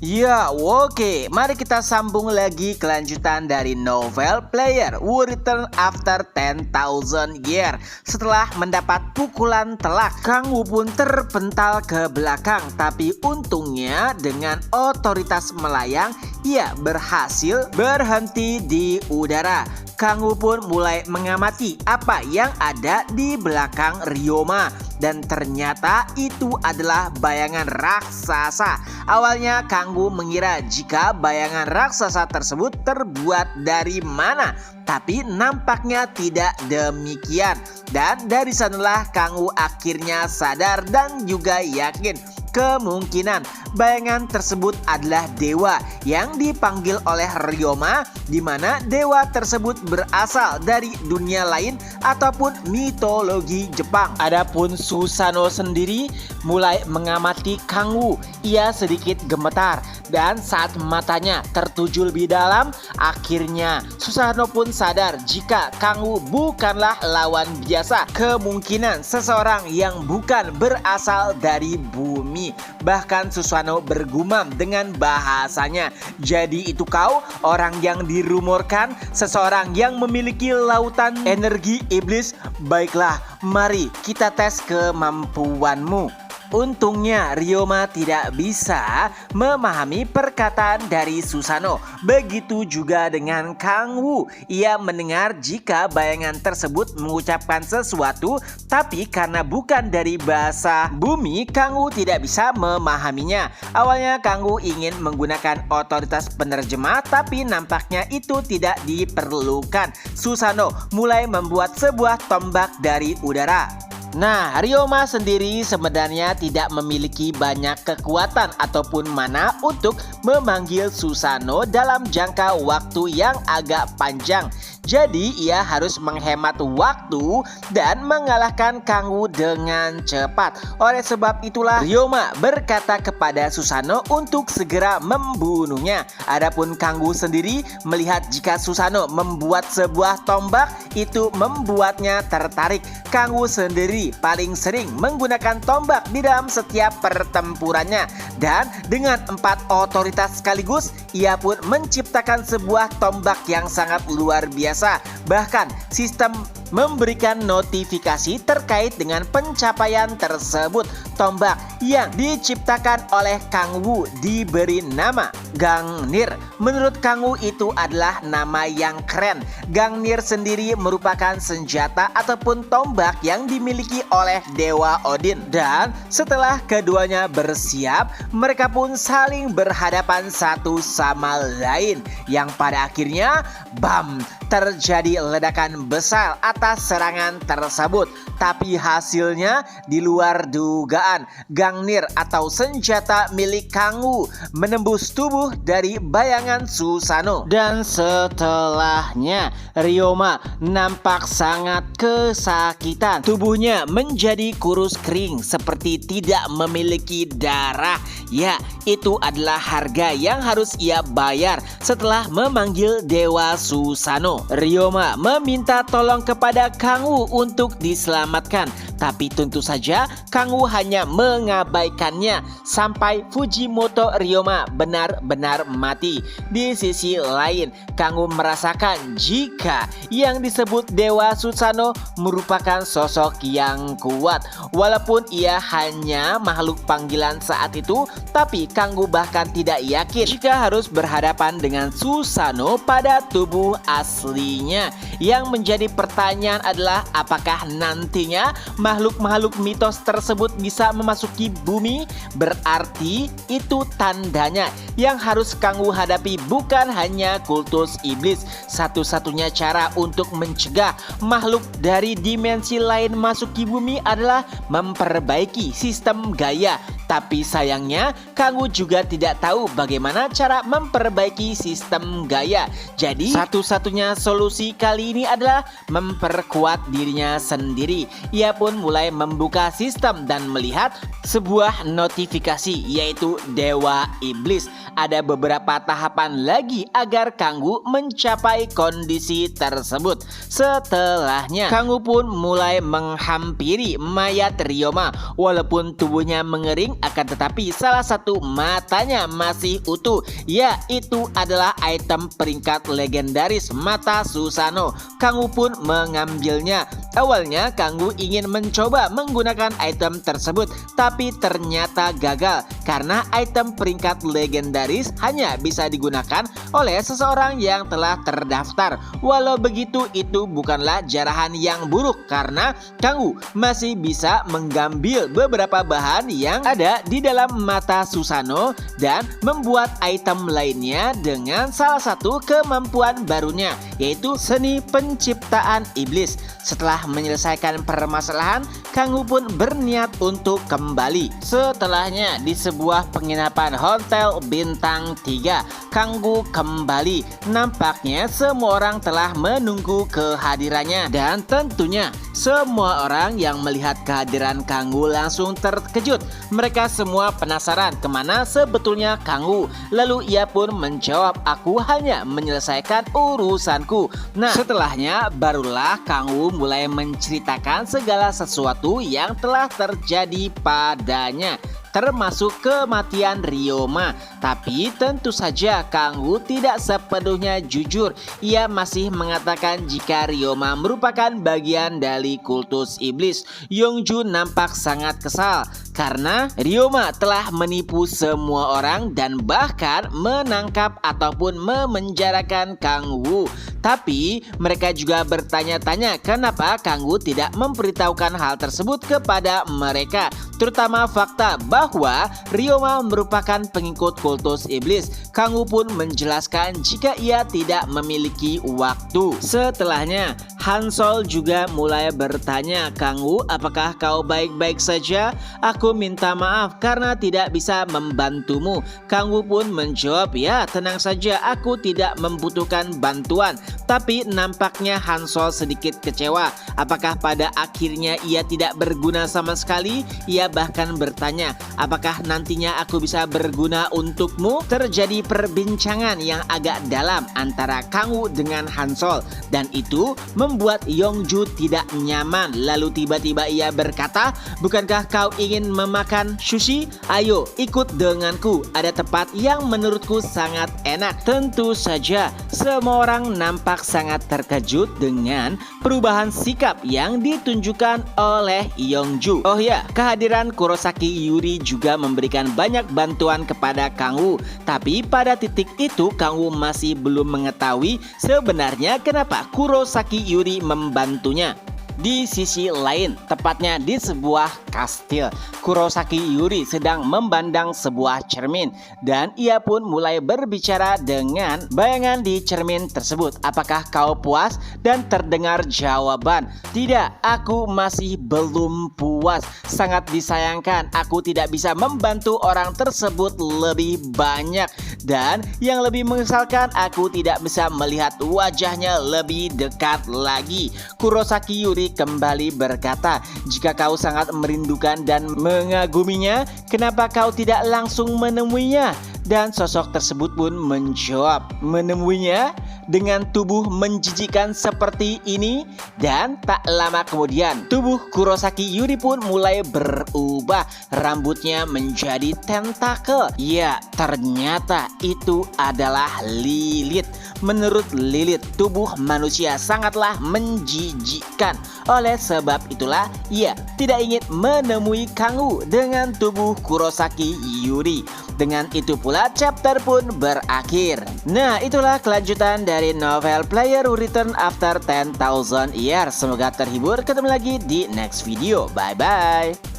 Ya, oke. Mari kita sambung lagi kelanjutan dari novel Player Who Return After 10,000 Years. Setelah mendapat pukulan telak, Kang Wu pun terpental ke belakang. Tapi untungnya dengan otoritas melayang, ia berhasil berhenti di udara. Kang Wu pun mulai mengamati apa yang ada di belakang Ryoma. Dan ternyata itu adalah bayangan raksasa. Awalnya Kang Wu mengira jika bayangan raksasa tersebut terbuat dari mana, tapi nampaknya tidak demikian. Dan dari sanalah Kang Wu akhirnya sadar dan juga yakin kemungkinan bayangan tersebut adalah dewa yang dipanggil oleh Ryoma, di mana dewa tersebut berasal dari dunia lain ataupun mitologi Jepang. Adapun Susanoo sendiri mulai mengamati Kang Wu. Ia sedikit gemetar dan saat matanya tertuju lebih dalam, akhirnya Susanoo pun sadar jika Kang Wu bukanlah lawan biasa. Kemungkinan seseorang yang bukan berasal dari bumi. Bahkan Susanoo bergumam dengan bahasanya. Jadi itu kau orang yang dirumorkan, seseorang yang memiliki lautan energi iblis. Baiklah, mari kita tes kemampuanmu. Untungnya Ryoma tidak bisa memahami perkataan dari Susanoo. Begitu juga dengan Kang Wu. Ia mendengar jika bayangan tersebut mengucapkan sesuatu, tapi karena bukan dari bahasa bumi, Kang Wu tidak bisa memahaminya. Awalnya Kang Wu ingin menggunakan otoritas penerjemah, tapi nampaknya itu tidak diperlukan. Susanoo mulai membuat sebuah tombak dari udara. Nah, Ryoma sendiri sebenarnya tidak memiliki banyak kekuatan ataupun mana untuk memanggil Susanoo dalam jangka waktu yang agak panjang. Jadi ia harus menghemat waktu dan mengalahkan Kang Wu dengan cepat. Oleh sebab itulah Ryoma berkata kepada Susanoo untuk segera membunuhnya. Adapun Kang Wu sendiri melihat jika Susanoo membuat sebuah tombak, itu membuatnya tertarik. Kang Wu sendiri paling sering menggunakan tombak di dalam setiap pertempurannya. Dan dengan 4 otoritas sekaligus, ia pun menciptakan sebuah tombak yang sangat luar biasa. Bahkan sistem memberikan notifikasi terkait dengan pencapaian tersebut. Tombak yang diciptakan oleh Kang Wu diberi nama Gangnir. Menurut Kang Wu itu adalah nama yang keren. Gangnir sendiri merupakan senjata ataupun tombak yang dimiliki oleh Dewa Odin. Dan setelah keduanya bersiap, mereka pun saling berhadapan satu sama lain. Yang pada akhirnya, bam, terjadi ledakan besar atas serangan tersebut. Tapi hasilnya di luar dugaan. Gangnir atau senjata milik Kang Wu menembus tubuh dari bayangan Susanoo. Dan setelahnya Ryoma nampak sangat kesakitan. Tubuhnya menjadi kurus kering seperti tidak memiliki darah. Ya, itu adalah harga yang harus ia bayar setelah memanggil Dewa Susanoo. Ryoma meminta tolong kepada Kang Wu untuk diselamatkan. Tapi tentu saja Kang Wu hanya mengabaikannya sampai Fujimoto Ryoma benar-benar mati. Di sisi lain, Kang Wu merasakan jika yang disebut Dewa Susanoo merupakan sosok yang kuat. Walaupun ia hanya makhluk panggilan saat itu, tapi Kang Wu bahkan tidak yakin jika harus berhadapan dengan Susanoo pada tubuh aslinya. Yang menjadi pertanyaan adalah apakah nantinya makhluk-makhluk mitos tersebut bisa memasuki bumi? Berarti itu tandanya yang harus Kang Wu hadapi bukan hanya kultus iblis. Satu-satunya cara untuk mencegah makhluk dari dimensi lain masuki bumi adalah memperbaiki sistem Gaia. Tapi sayangnya Kang Wu juga tidak tahu bagaimana cara memperbaiki sistem Gaia. Jadi satu-satunya solusi kali ini adalah memperkuat dirinya sendiri. Ia pun mulai membuka sistem dan melihat sebuah notifikasi, yaitu Dewa Iblis. ada beberapa tahapan lagi agar Kanggu mencapai kondisi tersebut. Setelahnya, Kanggu pun mulai menghampiri mayat Ryoma. Walaupun tubuhnya mengering, akan tetapi salah satu matanya masih utuh. Ya, itu adalah item peringkat legendaris mata Susanoo. Kanggu pun mengambilnya. Awalnya Kanggu ingin mencoba menggunakan item tersebut, tapi ternyata gagal karena item peringkat legendaris hanya bisa digunakan oleh seseorang yang telah terdaftar. Walau begitu, itu bukanlah jarahan yang buruk karena Kanggu masih bisa mengambil beberapa bahan yang ada di dalam mata Susanoo dan membuat item lainnya dengan salah satu kemampuan barunya, yaitu seni penciptaan iblis. Setelah menyelesaikan permasalahan, Kanggu pun berniat untuk kembali. Setelahnya, di sebuah penginapan hotel bintang 3, Kanggu kembali. Nampaknya semua orang telah menunggu kehadirannya, dan tentunya semua orang yang melihat kehadiran Kanggu langsung terkejut. Mereka semua penasaran kemana sebetulnya Kanggu. Lalu ia pun menjawab, "Aku hanya menyelesaikan urusanku." Nah, setelahnya barulah Kanggu mulai menceritakan segala sesuatu yang telah terjadi padanya, termasuk kematian Ryoma. Tapi tentu saja Kanggu tidak sepenuhnya jujur. Ia masih mengatakan jika Ryoma merupakan bagian dari kultus iblis. Yongju nampak sangat kesal karena Ryoma telah menipu semua orang dan bahkan menangkap ataupun memenjarakan Kanggu. Tapi mereka juga bertanya-tanya kenapa Kanggu tidak memberitahukan hal tersebut kepada mereka, terutama fakta bahwa Ryoma merupakan pengikut kultus iblis. Kanggu pun menjelaskan jika ia tidak memiliki waktu. Setelahnya, Hansol juga mulai bertanya, "Kanggu, apakah kau baik-baik saja? Aku minta maaf karena tidak bisa membantumu." Kanggu pun menjawab, "Ya, tenang saja, aku tidak membutuhkan bantuan." Tapi nampaknya Hansol sedikit kecewa. Apakah pada akhirnya ia tidak berguna sama sekali? Ia bahkan bertanya, "Apakah nantinya aku bisa berguna untukmu?" Terjadi perbincangan yang agak dalam antara Kanggu dengan Hansol, dan itu membuat Yongju tidak nyaman. Lalu tiba-tiba ia berkata, "Bukankah kau ingin memakan sushi? Ayo ikut denganku. Ada tempat yang menurutku sangat enak." Tentu saja semua orang nampak sangat terkejut dengan perubahan sikap yang ditunjukkan oleh Yongju. Oh ya, kehadiran Kurosaki Yuri juga memberikan banyak bantuan kepada Kanggu. Tapi pada titik itu Kanggu masih belum mengetahui sebenarnya kenapa Kurosaki Yuri membantunya. Di sisi lain, tepatnya di sebuah kastil, Kurosaki Yuri sedang memandang sebuah cermin dan ia pun mulai berbicara dengan bayangan di cermin tersebut. "Apakah kau puas?" Dan terdengar jawaban, "Tidak, aku masih belum puas. Sangat disayangkan aku tidak bisa membantu orang tersebut lebih banyak. Dan yang lebih mengesalkan, aku tidak bisa melihat wajahnya lebih dekat lagi." Kurosaki Yuri kembali berkata, "Jika kau sangat merindukan dan mengaguminya, kenapa kau tidak langsung menemuinya?" Dan sosok tersebut pun menjawab, "Menemuinya dengan tubuh menjijikan seperti ini?" Dan tak lama kemudian tubuh Kurosaki Yuri pun mulai berubah. Rambutnya menjadi tentakel. Ya, ternyata itu adalah Lilith. Menurut Lilith, tubuh manusia sangatlah menjijikkan. Oleh sebab itulah ia tidak ingin menemui Kanggu dengan tubuh Kurosaki Yuri. Dengan itu pula chapter pun berakhir. Nah, itulah kelanjutan dari novel Player Who Return After 10,000 Years. Semoga terhibur. Ketemu lagi di next video. Bye bye.